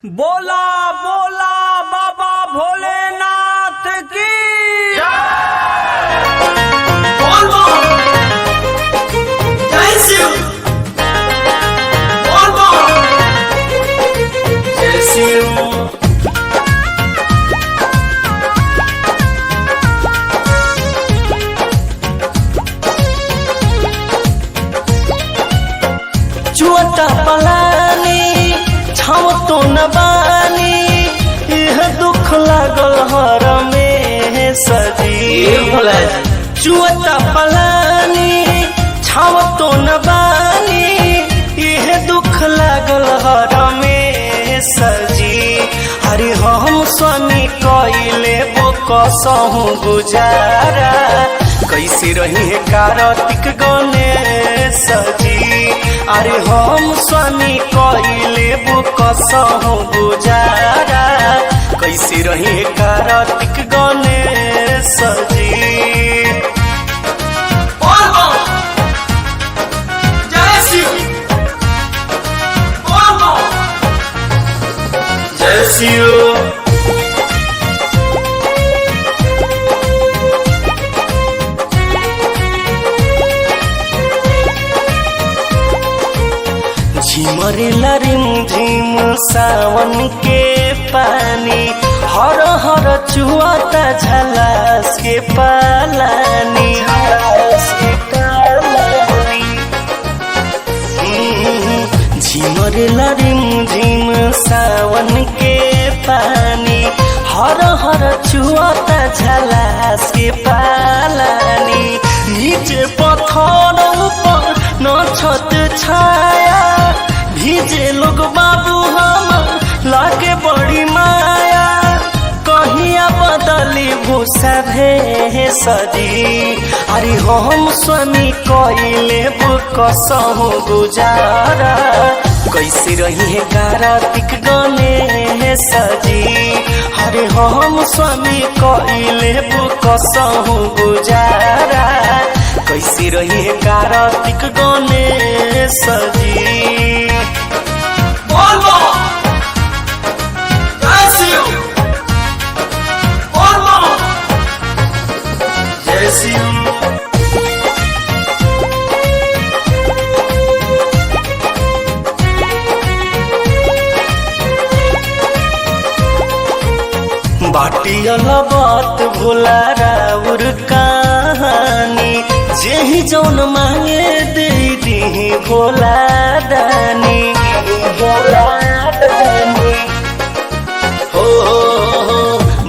बोला बोला बाबा भोलेनाथ की बोल बोल जय शिव बोल बोल जय शिव चुअता पलानी छाव तो न बानी यह दुख लागल हर में सजी चुअता पलानी छाव तो न बानी यह दुख लागल हर में सजी अरे हम स्वामी कइले वो कसहु गुजारा कैसे रही है कार्तिक गणेश जी अरे हम स्वामी कइले वो कसहु गुजारा कैसे रही है कार्तिक गणेश जी बोल बोल जय शिव बोल बोल जय शिव झिमरेला रिमझिम सावन के पानी हर हर चुआता झलास के पालानी झिमरेला रिमझिम सावन के पानी हर हर चुआता झलास के पालानी नीचे पत्थर ऊपर न छत छाया भीजे लोग बाबू हम लागे बड़ी माया कहिया बदली भूसा भे सजी अरे हम स्वामी कइले कसहु गुजारा कैसे रही है कार्तिक गणेश जी अरे हम स्वामी कइले कसहु गुजारा कैसे रही है कार्तिक गणेश जी बोल बोल जय शिव बोल बोल जय शिव बाटियल बात भोला राउर कहानी जेहि जौन मांगे दे दी भोला दानी हो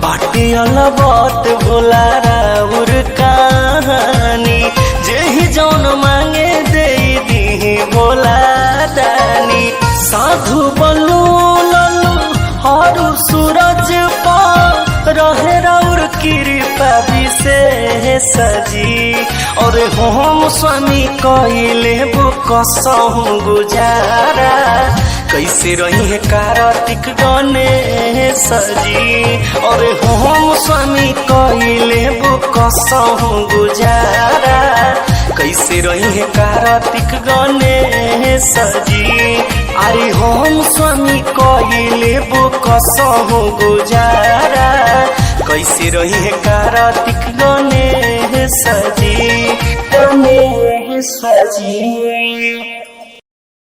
बाटियल बात भोला राउर कहानी जेहि जौन मांगे दे दी भोला दानी साधु बलू ललू हरु सूरज रहे राउर कृपा विशेष जी और हम स्वामी कइले वो कसहु गुजारा कैसे रही है कार्तिक गणेश जी और हम स्वामी कइले वो कसहु गुजारा कैसे रही है कार्तिक गणेश जी अरे हम स्वामी कइले वो कसहु गुजारा कैसे रही है कार्तिक गणेश जी गणेश जी।